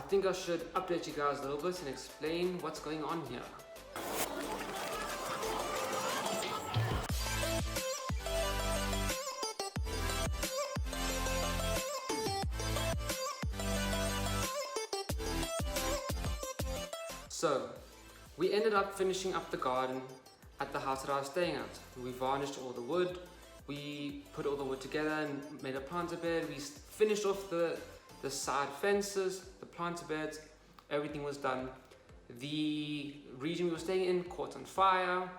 think I should update you guys a little bit and explain what's going on here. So, we ended up finishing up the garden at the house that I was staying at. We varnished all the wood, we put all the wood together and made a planter bed. We finished off the side fences, the planter beds, everything was done. The region we were staying in caught on fire.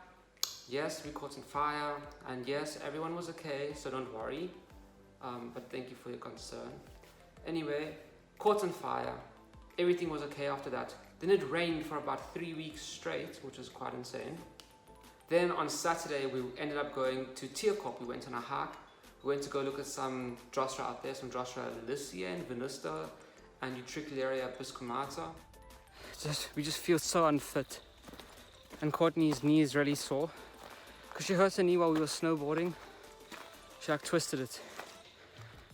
Yes, we caught on fire, and yes, everyone was okay, so don't worry. But thank you for your concern. Anyway, caught on fire. Everything was okay after that. Then it rained for about 3 weeks straight, which was quite insane. Then on Saturday, we ended up going to Tierkop. We went on a hike. We went to go look at some Drosera out there, some Drosera Lycia and Venusta and Utricularia biscumata. We just feel so unfit. And Courtney's knee is really sore because she hurt her knee while we were snowboarding. She like twisted it.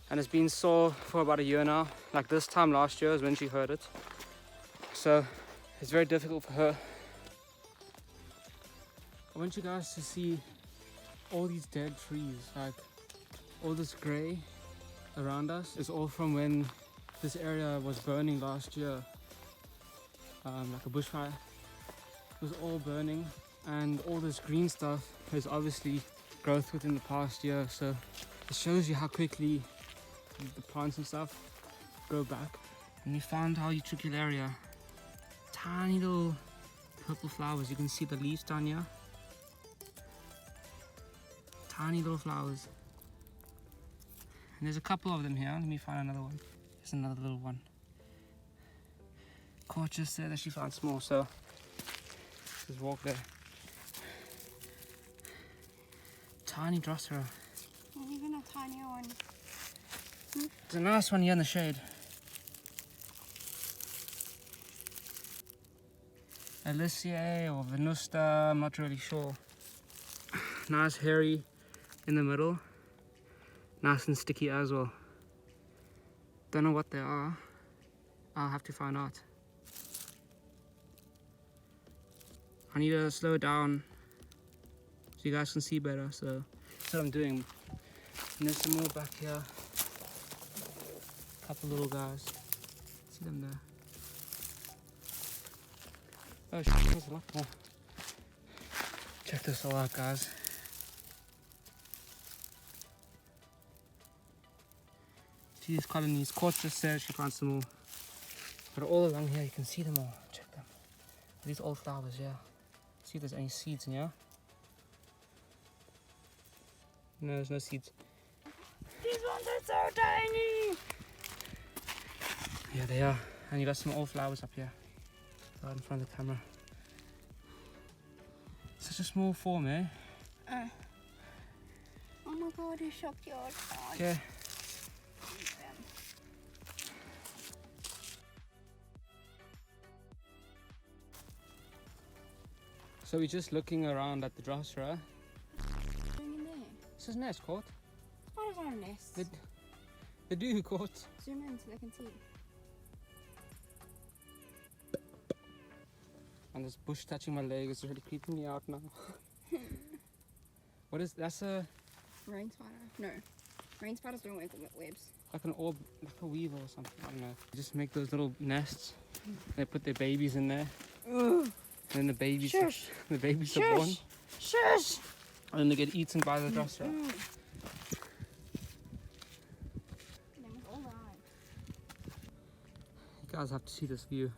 And it's been sore for about a year now. Like this time last year is when she hurt it. So it's very difficult for her. I want you guys to see all these dead trees, like all this grey around us is all from when this area was burning last year, like a bushfire. It was all burning, and all this green stuff is obviously growth within the past year, so it shows you how quickly the plants and stuff grow back. And we found our Utricularia, tiny little purple flowers. You can see the leaves down here. Tiny little flowers. And there's a couple of them here. Let me find another one. There's another little one. Court just said that she found small, so just walk there. Tiny Drosera. And even a tinier one. There's a nice one here in the shade. Alicia or Venusta, I'm not really sure. Nice hairy in the middle. Nice and sticky as well. Don't know what they are. I'll have to find out. I need to slow it down so you guys can see better, so that's what I'm doing. And there's some more back here. Couple little guys. See them there. Oh shit, there's a lot more. Check this all out, guys. See these colonies. Court just said she found some more. But all along here you can see them all. Check them. These old flowers, yeah. See if there's any seeds in here. No, there's no seeds. These ones are so tiny! Yeah, they are. And you got some old flowers up here. Right in front of the camera. Such a small form, eh? Oh my god, you shocked your eyes. Yeah. So we're just looking around at the Drosera. What's doing in there? This is a nest, Court. Spiders are a nest. They do, Court. Zoom in so they can see. And this bush touching my leg is really creeping me out now. What is that's a Rain spider? No. Rain spiders don't work with webs. like an orb, like a weaver or something. I don't know. They just make those little nests. They put their babies in there. Ugh. And then the babies Shush. are born. Shush! And then they get eaten by the Drosera. They must all die. You guys have to see this view.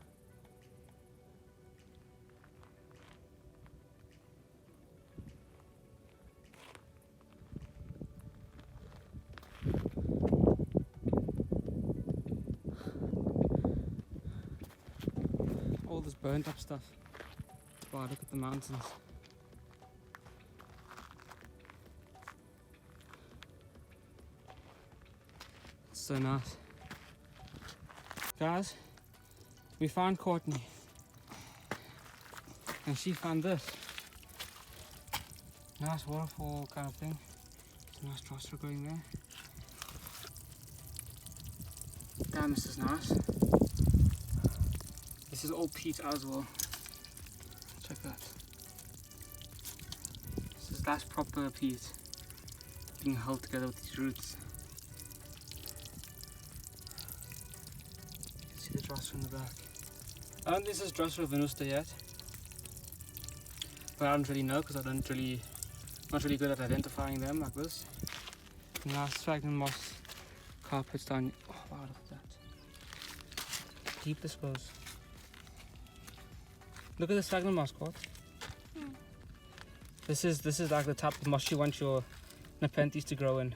All this burnt up stuff. Wow, look at the mountains. It's so nice. Guys, we found Courtney. And she found this. Nice waterfall kind of thing. There's a nice Drosera going there. Damn, this is nice. This is all peat as well. Check that. That's proper peat being held together with these roots. See the Drosera in the back. I don't think this is Drosera venusta yet, but I don't really know because I'm not really good at identifying them like this. Now sphagnum moss carpets down. Oh wow, look at that. Deep this goes. Look at the sphagnum moss, God. This is like the type of moss you want your nepenthes to grow in.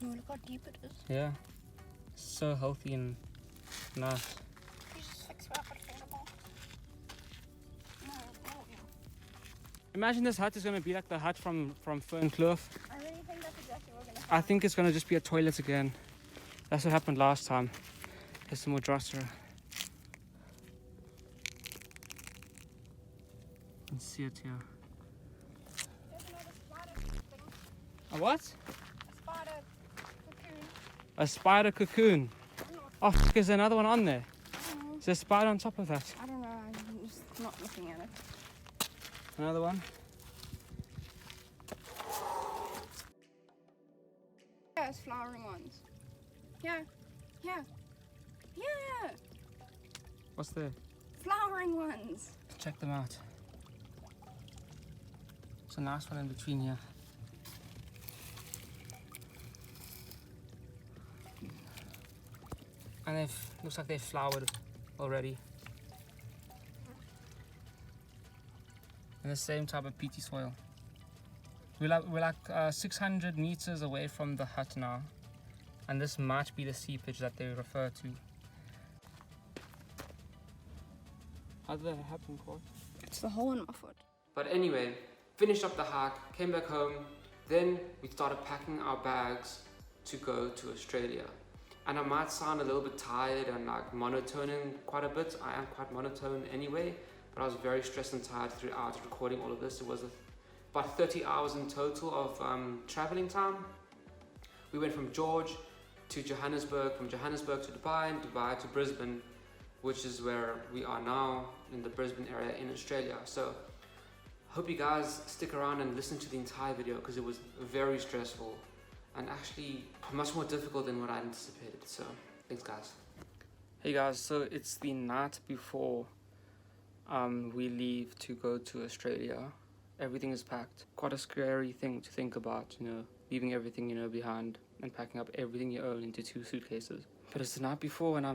Oh, look how deep it is. Yeah. It's so healthy and nice. You just like swap it finger. Imagine this hut is going to be like the hut from Fernkloof. I really think that's exactly what we're gonna have. I think it's going to just be a toilet again. That's what happened last time. There's some more Drosera. You can see it here. There's another spider thing. A what? A spider cocoon. A spider cocoon. Oh, is there another one on there? Mm. Is there a spider on top of that? I don't know, I'm just not looking at it. Another one? Yeah, it's flowering ones. Yeah. Yeah. Yeah. What's there? Flowering ones. Check them out. There's a nice one in between here. And looks like they've flowered already. In the same type of peaty soil. We're like 600 meters away from the hut now, and this might be the seepage that they refer to. How did that happen, Court? It's the hole in my foot. But anyway, finished up the hike, came back home, then we started packing our bags to go to Australia. And I might sound a little bit tired and like monotoning quite a bit. I am quite monotone anyway, but I was very stressed and tired throughout recording all of this. It was about 30 hours in total of traveling time. We went from George to Johannesburg, from Johannesburg to Dubai, and Dubai to Brisbane, which is where we are now in the Brisbane area in Australia. So hope you guys stick around and listen to the entire video because it was very stressful and actually much more difficult than what I anticipated. So thanks guys. Hey guys, so it's the night before we leave to go to Australia. Everything is packed. Quite a scary thing to think about, you know, leaving everything, you know, behind and packing up everything you own into 2 suitcases. But it's the night before and I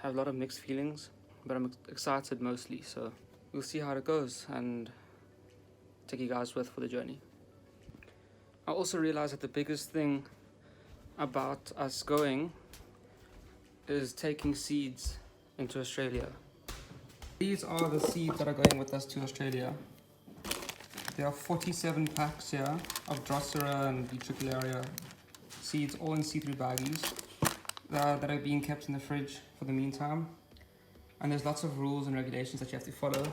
have a lot of mixed feelings, but I'm excited mostly, so we'll see how it goes and take you guys with for the journey. I also realized that the biggest thing about us going is taking seeds into Australia. These are the seeds that are going with us to Australia. There are 47 packs here of Drosera and Utricularia seeds, all in see-through baggies that are being kept in the fridge for the meantime. And there's lots of rules and regulations that you have to follow,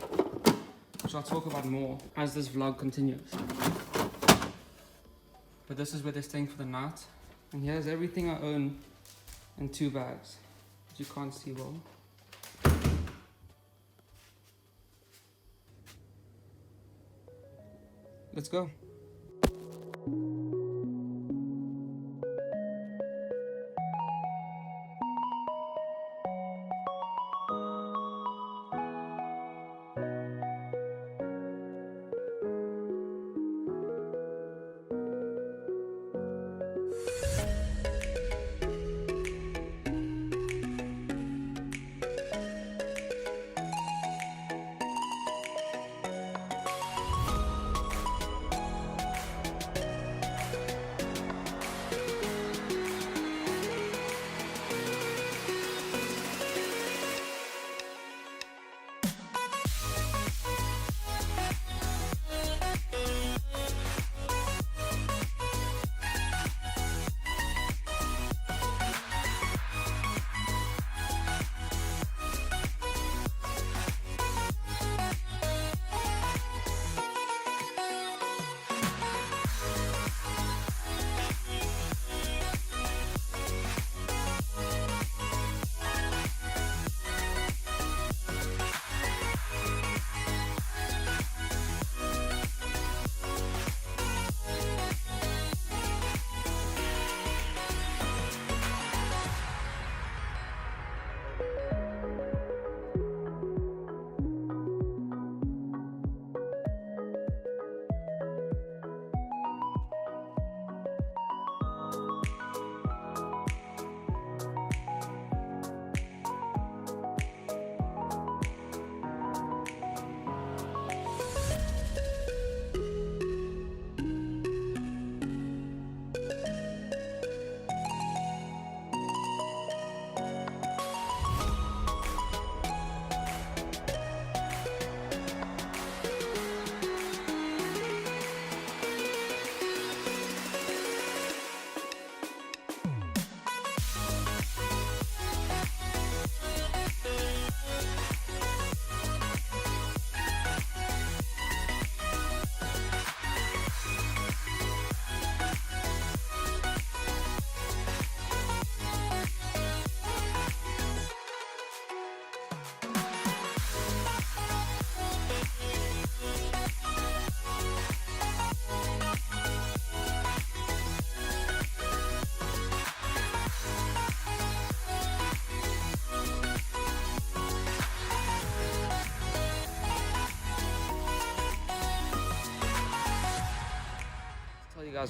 which I'll talk about more as this vlog continues. But this is where they're staying for the night. And here's everything I own in 2 bags, which you can't see well. Let's go.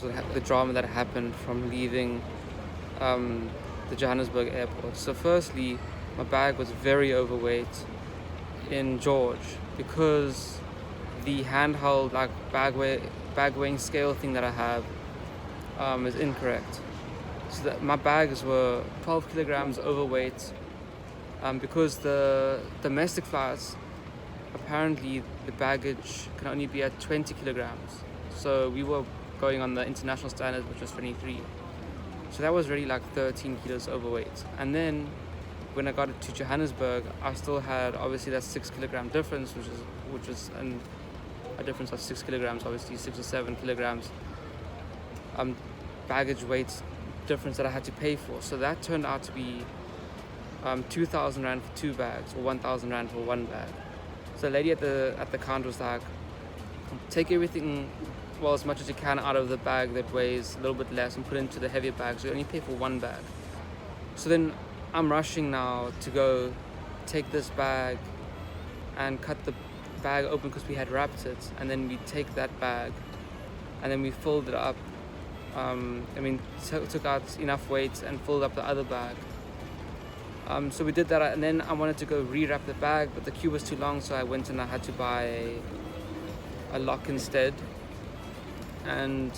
guys the drama that happened from leaving the Johannesburg airport. So firstly, my bag was very overweight in George because the handheld like bag weighing scale thing that I have is incorrect. So that my bags were 12 kilograms overweight because the domestic flights, apparently the baggage can only be at 20 kilograms. So we were going on the international standard, which was 23. So that was really like 13 kilos overweight. And then when I got it to Johannesburg, I still had obviously that 6 kilogram difference, which was a difference of 6 kilograms, obviously 6 or 7 kilograms baggage weight difference that I had to pay for. So that turned out to be 2,000 rand for 2 bags or 1,000 rand for 1 bag. So the lady at the counter was like, take everything, well, as much as you can out of the bag that weighs a little bit less and put it into the heavier bag, so you only pay for 1 bag. So then I'm rushing now to go take this bag and cut the bag open because we had wrapped it, and then we take that bag and then we filled it up. Took out enough weight and filled up the other bag. So we did that, and then I wanted to go re-wrap the bag, but the queue was too long, so I went and I had to buy a lock instead. And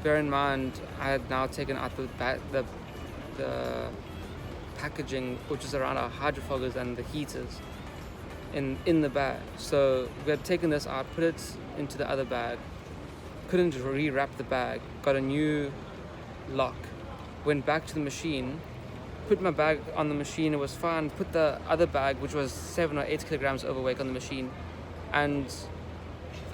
bear in mind, I had now taken out the packaging, which is around our hydrofoggers and the heaters in the bag. So we had taken this out, put it into the other bag, couldn't re-wrap the bag, got a new lock, went back to the machine, put my bag on the machine, it was fine, put the other bag, which was 7 or 8 kilograms overweight, on the machine, and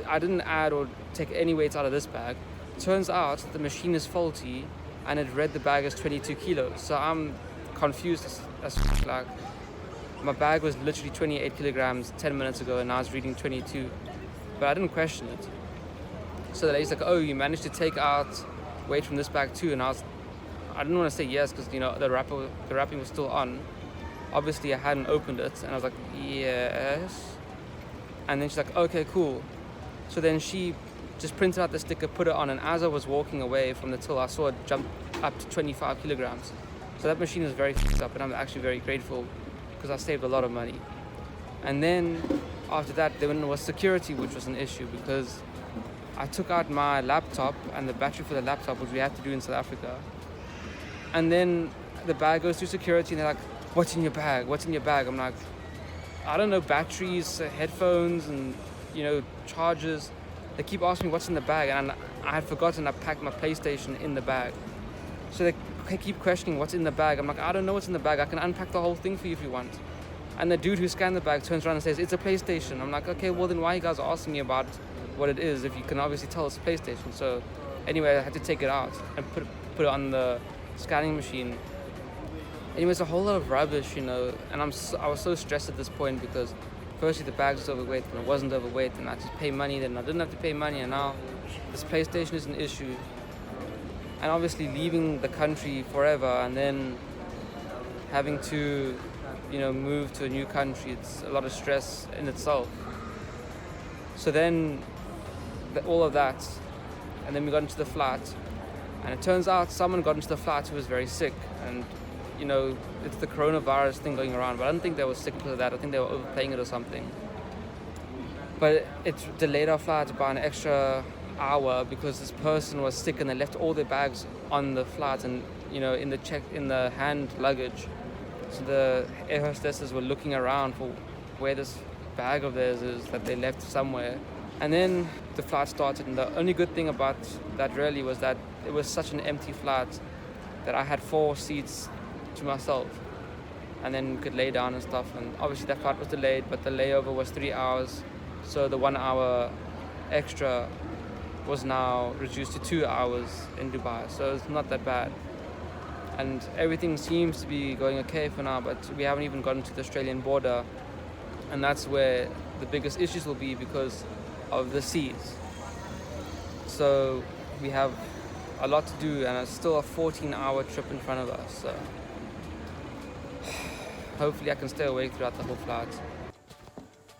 I didn't add or take any weights out of this bag. Turns out the machine is faulty and it read the bag as 22 kilos. So I'm confused as like, my bag was literally 28 kilograms 10 minutes ago and now it's reading 22. But I didn't question it. So the lady's like, oh, you managed to take out weight from this bag too? And I didn't want to say yes because, you know, the wrapping was still on. Obviously I hadn't opened it, and I was like, yes. And then she's like, okay, cool. So then she just printed out the sticker, put it on, and as I was walking away from the till, I saw it jump up to 25 kilograms. So that machine is very f***ed up, and I'm actually very grateful because I saved a lot of money. And then after that, there was security, which was an issue because I took out my laptop and the battery for the laptop, which we have to do in South Africa. And then the bag goes through security and they're like, what's in your bag? What's in your bag? I'm like, I don't know, batteries, headphones, and, you know, chargers. They keep asking me what's in the bag, and I had forgotten I packed my PlayStation in the bag. So they keep questioning what's in the bag. I'm like, I don't know what's in the bag. I can unpack the whole thing for you if you want. And the dude who scanned the bag turns around and says, it's a PlayStation. I'm like, okay, well then why are you guys asking me about what it is if you can obviously tell it's a PlayStation? So anyway, I had to take it out and put it on the scanning machine. Anyways, a whole lot of rubbish, you know, and I was so stressed at this point because firstly the bag was overweight and it wasn't overweight, and I had to pay money, then I didn't have to pay money, and now this PlayStation is an issue. And obviously leaving the country forever and then having to, you know, move to a new country, it's a lot of stress in itself. So then all of that, and then we got into the flight, and it turns out someone got into the flight who was very sick, and you know, it's the coronavirus thing going around, but I don't think they were sick because of that. I think they were overplaying it or something. But it delayed our flight by an extra hour because this person was sick and they left all their bags on the flight and, you know, in the hand luggage. So the air hostesses were looking around for where this bag of theirs is that they left somewhere. And then the flight started, and the only good thing about that really was that it was such an empty flight that I had 4 seats to myself, and then could lay down and stuff. And obviously that flight was delayed, but the layover was 3 hours, so the 1 hour extra was now reduced to 2 hours in Dubai, so it's not that bad. And everything seems to be going okay for now, but we haven't even gotten to the Australian border, and that's where the biggest issues will be because of the seas. So we have a lot to do, and it's still a 14-hour trip in front of us, so hopefully I can stay awake throughout the whole flight.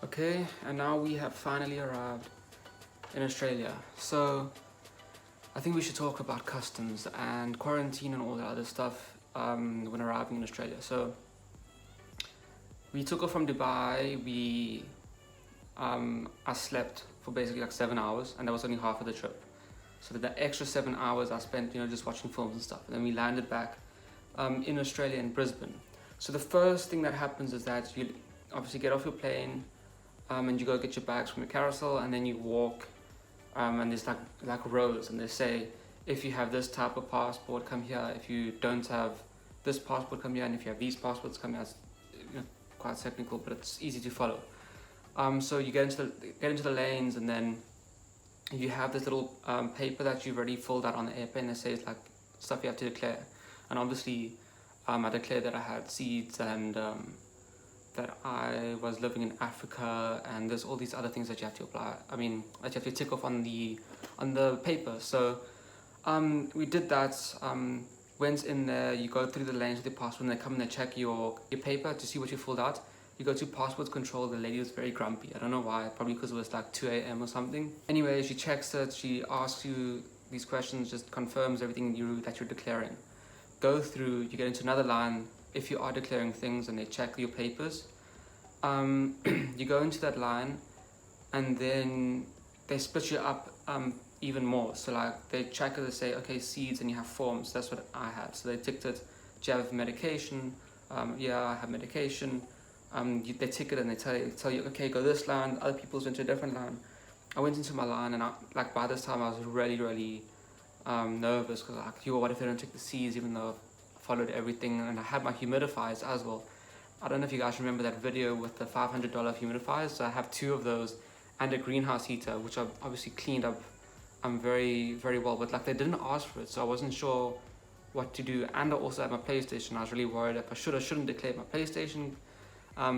Okay, and now we have finally arrived in Australia. So I think we should talk about customs and quarantine and all that other stuff when arriving in Australia. So we took off from Dubai. I slept for basically like 7 hours, and that was only half of the trip. So the extra 7 hours I spent, just watching films and stuff. And then we landed back in Australia, in Brisbane. So the first thing that happens is that you obviously get off your plane, and you go get your bags from the carousel, and then you walk, and there's like rows, and they say, if you have this type of passport, come here. If you don't have this passport, come here. And if you have these passports, come here. It's quite technical, but it's easy to follow. So you get into the lanes, and then you have this little paper that you've already filled out on the airplane that says like stuff you have to declare. And obviously, I declared that I had seeds and that I was living in Africa, and there's all these other things that you have to apply. That you have to tick off on the paper. So we did that. Went in there. You go through the lanes with your passport, and they come and they check your paper to see what you filled out. You go to passport control. The lady was very grumpy. I don't know why. Probably because it was like 2 a.m. or something. Anyway, she checks it. She asks you these questions. Just confirms everything that you're declaring. Go through. You get into another line. If you are declaring things and they check your papers, you go into that line, and then they split you up even more. So like they check it, they say, okay, seeds, and you have forms. That's what I had. So they ticked it. Do you have medication? Yeah, I have medication. They tick it and they tell you, okay, go this line. Other people's went to a different line. I went into my line, and by this time I was really nervous, because what if they don't take the seeds, even though I followed everything, and I had my humidifiers as well. I don't know if you guys remember that video with the $500 humidifiers. So I have 2 of those and a greenhouse heater, which I've obviously cleaned up very well, but they didn't ask for it, so I wasn't sure what to do. And I also had my PlayStation. I was really worried if I shouldn't declare my PlayStation,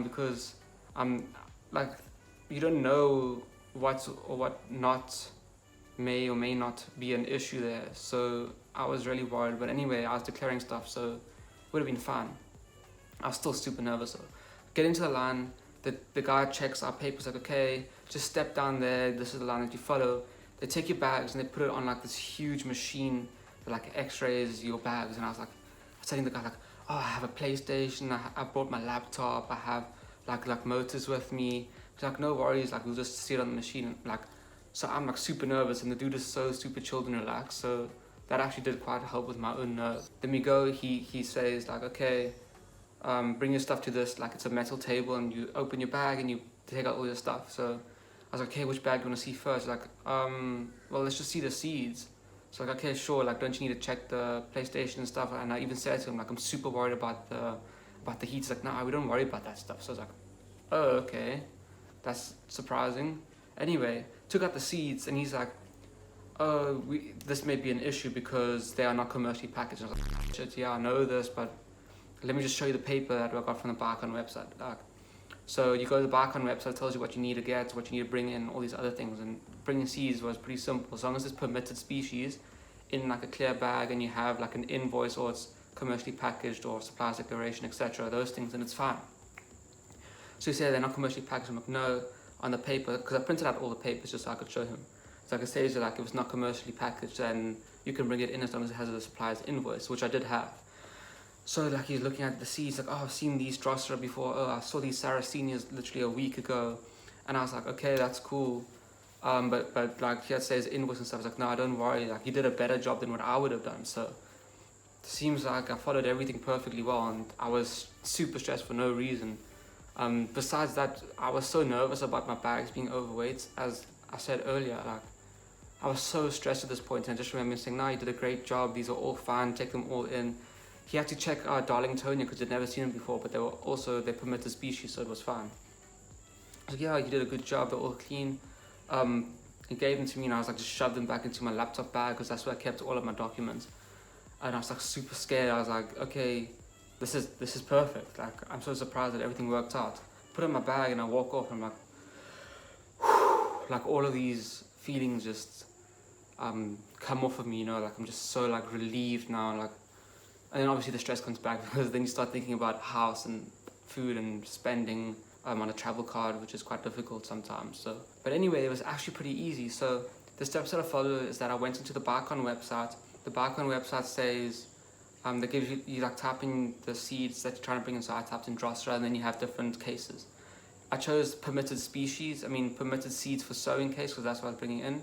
because you don't know what not may or may not be an issue there. So I was really worried, but anyway, I was declaring stuff, so it would have been fine. I was still super nervous though. Get into the line, the guy checks our papers, like, okay, just step down there, this is the line that you follow. They take your bags and they put it on this huge machine that x-rays your bags. And I was telling the guy oh, I have a PlayStation, I brought my laptop, I have like motors with me. He's like, no worries, we'll just see it on the machine. So I'm super nervous, and the dude is so super chilled and relaxed. So that actually did quite help with my own nerves. Then we go, he says okay, bring your stuff to this, it's a metal table, and you open your bag and you take out all your stuff. So I was like, okay, which bag do you want to see first? Well, let's just see the seeds. So okay, sure, don't you need to check the PlayStation and stuff? And I even said to him, I'm super worried about the heat. He's like, nah, we don't worry about that stuff. So I was like, oh, okay, that's surprising. Anyway, took out the seeds, and he's like, oh, this may be an issue because they are not commercially packaged. And I was like, shit, yeah, I know this, but let me just show you the paper that I got from the Barcon website. So you go to the Barcon website, it tells you what you need to get, what you need to bring in, all these other things. And bringing seeds was pretty simple. As long as it's permitted species in a clear bag, and you have an invoice, or it's commercially packaged, or suppliers declaration, etc., those things, then it's fine. So you say they're not commercially packaged. I'm like, no, on the paper, because I printed out all the papers just so I could show him. So I could say to if it's not commercially packaged, then you can bring it in as long as it has a supplier's invoice, which I did have. So he's looking at the seeds, oh, I've seen these Drosera before, oh, I saw these Sarracenias literally a week ago. And I was like, okay, that's cool. But he had to say his invoice and stuff. I was like, no, don't worry, he did a better job than what I would have done. So it seems like I followed everything perfectly well, and I was super stressed for no reason. Besides that, I was so nervous about my bags being overweight. As I said earlier, I was so stressed at this point, and I just remember saying, no, you did a great job, these are all fine, take them all in. He had to check Darlingtonia because I'd never seen them before, but they permitted species, so it was fine. I was like, yeah, you did a good job, they're all clean. He gave them to me, and I was just shoved them back into my laptop bag, because that's where I kept all of my documents. And I was super scared. I was like, okay, this is perfect. I'm so surprised that everything worked out. Put it in my bag and I walk off, and I'm whew, all of these feelings just come off of me, I'm just so relieved now, and then obviously the stress comes back, because then you start thinking about house and food and spending on a travel card, which is quite difficult sometimes. So, but anyway, it was actually pretty easy. So the steps that I followed is that I went into the Barcon website. The Barcon website says, they give you like type in the seeds that you're trying to bring in. So I typed in Drosera, and then you have different cases. I chose permitted species, permitted seeds for sowing case, because that's what I was bringing in.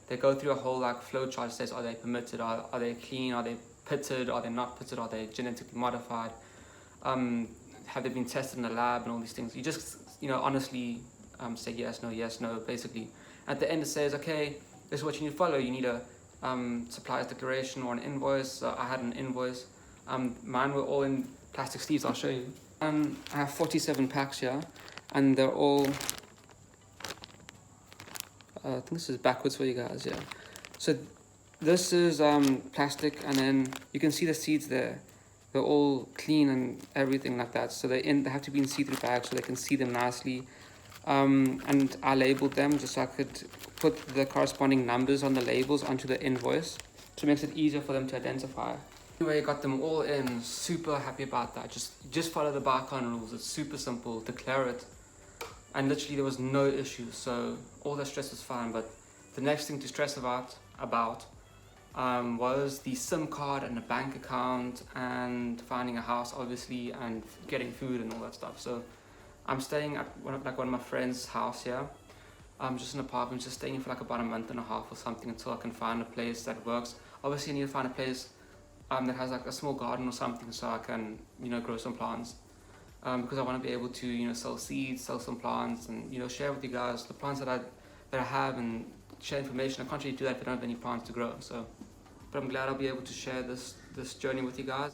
They go through a whole like flow chart that says, are they permitted, are they clean, are they pitted, are they not pitted, are they genetically modified, have they been tested in the lab, and all these things. You just, honestly say yes, no, basically. At the end it says, okay, this is what you need to follow. You need a supplier's declaration or an invoice. So I had an invoice. Mine were all in plastic sleeves. I'll show you. I have 47 packs here, and they're all, I think this is backwards for you guys, yeah. So this is plastic, and then you can see the seeds there. They're all clean and everything like that. So they have to be in see-through bags so they can see them nicely. And I labeled them just so I could put the corresponding numbers on the labels onto the invoice, so it makes it easier for them to identify. Anyway, got them all in, super happy about that. Just follow the Barcon rules. It's super simple, declare it, and literally there was no issues, so all the stress was fine. But the next thing to stress about was the SIM card and a bank account and finding a house, obviously, and getting food and all that stuff. So I'm staying at one of my friend's house here. Just an apartment, just staying for like about a month and a half or something until I can find a place that works. Obviously I need to find a place that has like a small garden or something, so I can grow some plants, because I want to be able to sell seeds, sell some plants, and share with you guys the plants that I have, and share information. I can't really do that if I don't have any plants to grow. So, but I'm glad I'll be able to share this journey with you guys.